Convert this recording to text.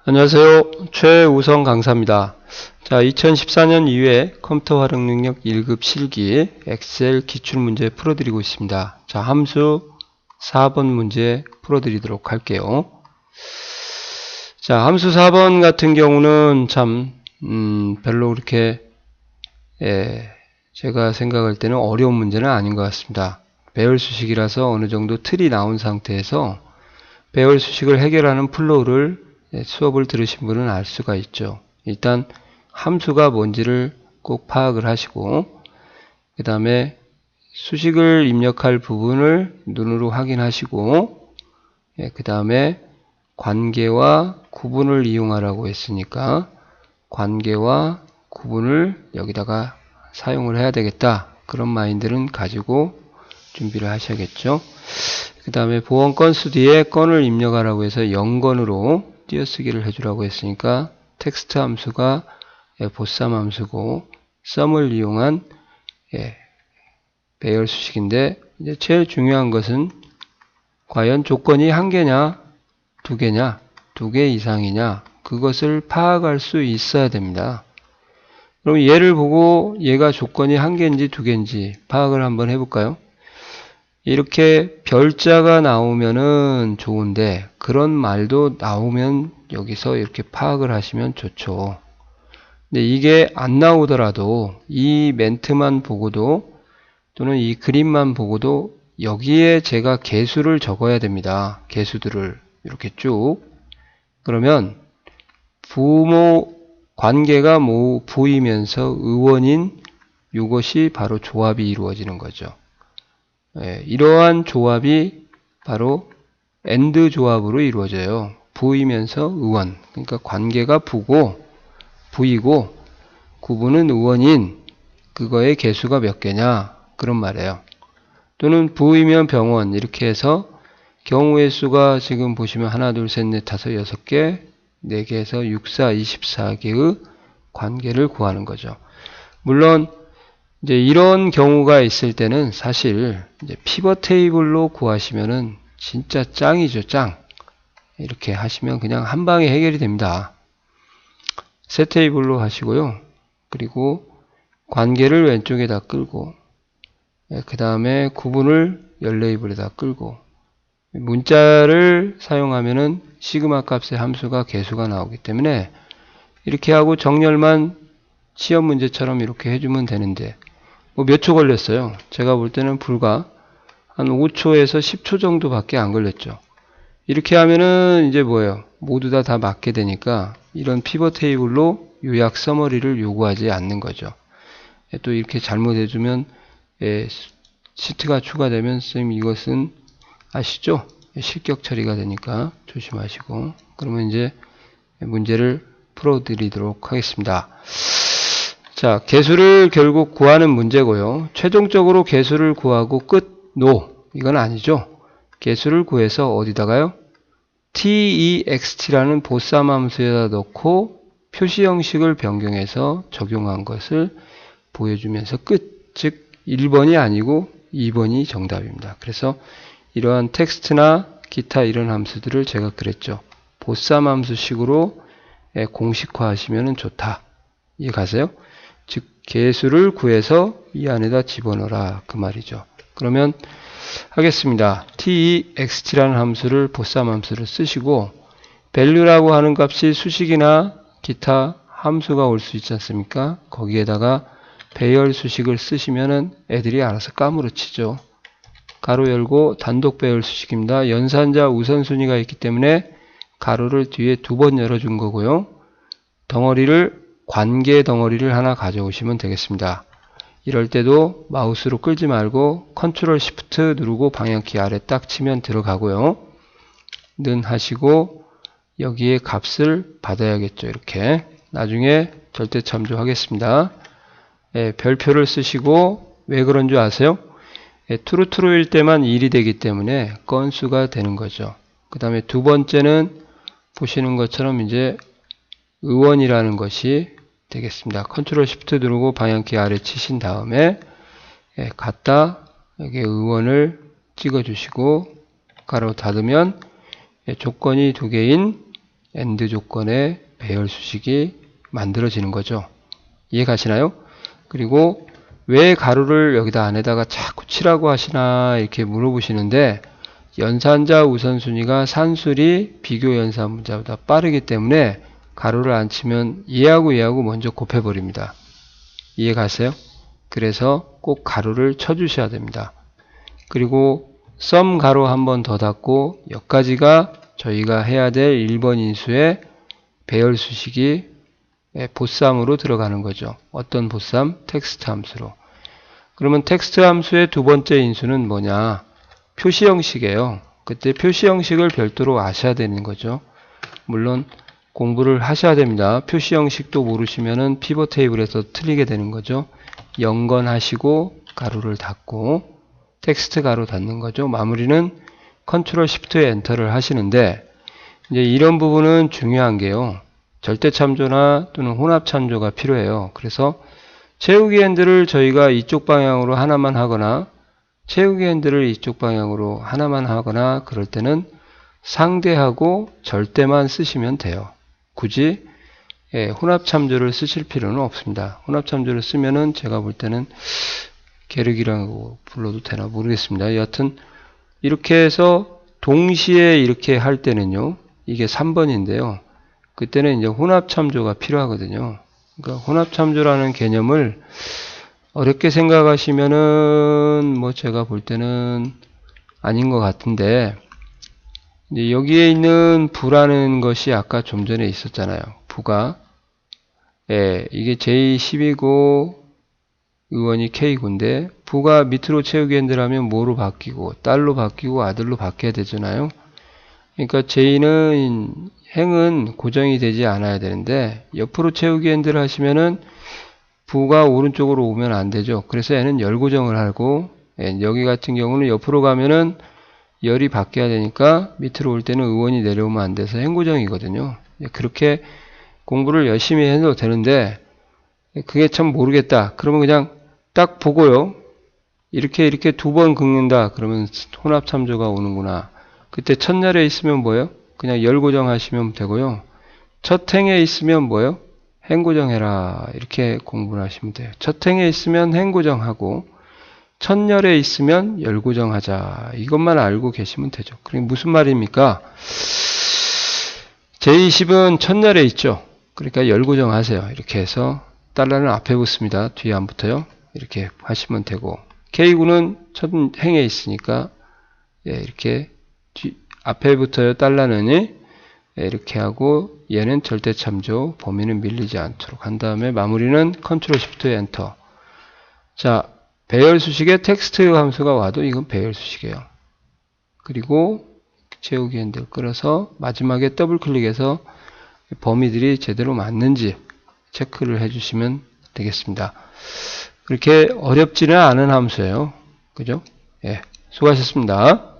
안녕하세요. 최우성 강사입니다. 자, 2014년 2회 컴퓨터 활용 능력 1급 실기 엑셀 기출문제 풀어드리고 있습니다. 자, 함수 4번 문제 풀어드리도록 할게요. 자, 함수 4번 같은 경우는 참 별로 그렇게 제가 생각할 때는 어려운 문제는 아닌 것 같습니다. 배열 수식이라서 어느 정도 틀이 나온 상태에서 배열 수식을 해결하는 플로우를 수업을 들으신 분은 알 수가 있죠. 일단 함수가 뭔지를 꼭 파악을 하시고 그 다음에 수식을 입력할 부분을 눈으로 확인하시고 그 다음에 관계와 구분을 이용하라고 했으니까 관계와 구분을 여기다가 사용을 해야 되겠다. 그런 마인드는 가지고 준비를 하셔야겠죠. 그 다음에 보원 건수 뒤에 건을 입력하라고 해서 0건으로 띄어쓰기를 해주라고 했으니까 텍스트 함수가 보쌈 함수고 썸을 이용한 배열 수식인데 이제 제일 중요한 것은 과연 조건이 한 개냐 두 개냐 두 개 이상이냐 그것을 파악할 수 있어야 됩니다. 그럼 얘를 보고 얘가 조건이 한 개인지 두 개인지 파악을 한번 해볼까요? 이렇게 별자가 나오면은 좋은데 그런 말도 나오면 여기서 이렇게 파악을 하시면 좋죠. 근데 이게 안 나오더라도 이 멘트만 보고도 또는 이 그림만 보고도 여기에 제가 개수를 적어야 됩니다. 개수들을 이렇게 쭉. 그러면 부모 관계가 보이면서 의원인 이것이 바로 조합이 이루어지는 거죠. 이러한 조합이 바로 AND 조합으로 이루어져요. 부이면서 의원. 그러니까 관계가 부이고 구분은 의원인 그거의 개수가 몇 개냐 그런 말이에요. 또는 부이면 병원 이렇게 해서 경우의 수가 지금 보시면 하나 둘 셋 넷 다섯 여섯 개 4개에서 6, 4, 24개의 관계를 구하는 거죠. 물론 이제 이런 경우가 있을 때는 사실 이제 피벗 테이블로 구하시면은 진짜 짱이죠, 짱. 이렇게 하시면 그냥 한 방에 해결이 됩니다. 새 테이블로 하시고요. 그리고 관계를 왼쪽에다 끌고 그 다음에 구분을 열 레이블에다 끌고 문자를 사용하면은 시그마 값의 함수가 개수가 나오기 때문에 이렇게 하고 정렬만 시험 문제처럼 이렇게 해주면 되는데 뭐 몇 초 걸렸어요. 제가 볼 때는 불과 한 5초에서 10초 정도밖에 안 걸렸죠. 이렇게 하면은 이제 뭐예요? 모두 다 맞게 되니까 이런 피벗 테이블로 요약 서머리를 요구하지 않는 거죠. 또 이렇게 잘못해주면 시트가 추가되면 선생님 이것은 아시죠? 실격 처리가 되니까 조심하시고 그러면 이제 문제를 풀어드리도록 하겠습니다. 자, 개수를 결국 구하는 문제고요. 최종적으로 개수를 구하고 끝, 노. 이건 아니죠. 개수를 구해서 어디다가요? text라는 보쌈 함수에다 넣고 표시 형식을 변경해서 적용한 것을 보여주면서 끝. 즉 1번이 아니고 2번이 정답입니다. 그래서 이러한 텍스트나 기타 이런 함수들을 제가 그랬죠. 보쌈 함수식으로 공식화 하시면 좋다. 이해 가세요? 즉 개수를 구해서 이 안에다 집어넣어라 그 말이죠. 그러면 하겠습니다. text라는 함수를 보쌈 함수를 쓰시고 value라고 하는 값이 수식이나 기타 함수가 올 수 있지 않습니까? 거기에다가 배열 수식을 쓰시면은 애들이 알아서 까무러치죠. 가로 열고 단독 배열 수식입니다. 연산자 우선순위가 있기 때문에 가로를 뒤에 2번 열어준 거고요. 덩어리를 관계 덩어리를 하나 가져오시면 되겠습니다. 이럴 때도 마우스로 끌지 말고 컨트롤 시프트 누르고 방향키 아래 딱 치면 들어가고요. 는 하시고 여기에 값을 받아야겠죠. 이렇게 나중에 절대 참조하겠습니다. 별표를 쓰시고 왜 그런 줄 아세요? true일 때만 1이 되기 때문에 건수가 되는 거죠. 그 다음에 두 번째는 보시는 것처럼 이제 의원이라는 것이 되겠습니다. 컨트롤 시프트 누르고 방향키 아래 치신 다음에 갖다 여기 의원을 찍어 주시고 가로 닫으면 조건이 두 개인 AND 조건의 배열 수식이 만들어지는 거죠. 이해 가시나요? 그리고 왜 가로를 여기다 안에다가 자꾸 치라고 하시나 이렇게 물어보시는데, 연산자 우선순위가 산술이 비교 연산문자보다 빠르기 때문에 가로를 안 치면 얘하고 먼저 곱해버립니다. 이해 가세요? 그래서 꼭 가로를 쳐주셔야 됩니다. 그리고 썸 가로 한 번 더 닫고, 여기까지가 저희가 해야 될 1번 인수의 배열 수식이 보쌈으로 들어가는 거죠. 어떤 보쌈? 텍스트 함수로. 그러면 텍스트 함수의 두 번째 인수는 뭐냐? 표시 형식이에요. 그때 표시 형식을 별도로 아셔야 되는 거죠. 물론 공부를 하셔야 됩니다. 표시 형식도 모르시면은 피벗 테이블에서 틀리게 되는 거죠. 연건하시고 가로를 닫고 텍스트 가로 닫는 거죠. 마무리는 컨트롤 시프트 엔터를 하시는데, 이제 이런 부분은 중요한 게요. 절대 참조나 또는 혼합 참조가 필요해요. 그래서 채우기 핸들을 저희가 이쪽 방향으로 하나만 하거나 채우기 핸들을 이쪽 방향으로 하나만 하거나 그럴 때는 상대하고 절대만 쓰시면 돼요. 굳이 혼합 참조를 쓰실 필요는 없습니다. 혼합 참조를 쓰면은 제가 볼 때는 계륵이라고 불러도 되나 모르겠습니다. 여하튼 이렇게 해서 동시에 이렇게 할 때는요. 이게 3번인데요. 그때는 이제 혼합 참조가 필요하거든요. 그러니까 혼합 참조라는 개념을 어렵게 생각하시면은 뭐 제가 볼 때는 아닌 것 같은데, 이제 여기에 있는 부라는 것이 아까 좀 전에 있었잖아요. 부가 이게 J10이고 의원이 K군데, 부가 밑으로 채우기 핸들하면 뭐로 바뀌고 딸로 바뀌고 아들로 바뀌어야 되잖아요. 그러니까 J는 행은 고정이 되지 않아야 되는데, 옆으로 채우기 핸들 하시면은 부가 오른쪽으로 오면 안 되죠. 그래서 얘는 열 고정을 하고, 여기 같은 경우는 옆으로 가면은 열이 바뀌어야 되니까 밑으로 올 때는 의원이 내려오면 안 돼서 행 고정이거든요. 그렇게 공부를 열심히 해도 되는데, 그게 참 모르겠다. 그러면 그냥 딱 보고요. 이렇게 두 번 긁는다. 그러면 혼합 참조가 오는구나. 그때 첫열에 있으면 뭐예요? 그냥 열 고정하시면 되고요. 첫 행에 있으면 뭐예요? 행 고정해라. 이렇게 공부를 하시면 돼요. 첫 행에 있으면 행 고정하고 첫열에 있으면 열 고정하자. 이것만 알고 계시면 되죠. 그게 무슨 말입니까? J20은 첫열에 있죠. 그러니까 열 고정하세요. 이렇게 해서 달러는 앞에 붙습니다. 뒤에 안 붙어요. 이렇게 하시면 되고, K군은 첫 행에 있으니까 이렇게 앞에 붙어요. 달러는 이렇게 하고, 얘는 절대 참조, 범위는 밀리지 않도록 한 다음에 마무리는 컨트롤 시프트 엔터. 자, 배열 수식에 텍스트 함수가 와도 이건 배열 수식이에요. 그리고 채우기 핸들 끌어서 마지막에 더블 클릭해서 범위들이 제대로 맞는지 체크를 해주시면 되겠습니다. 그렇게 어렵지는 않은 함수예요. 그죠? 예, 수고하셨습니다.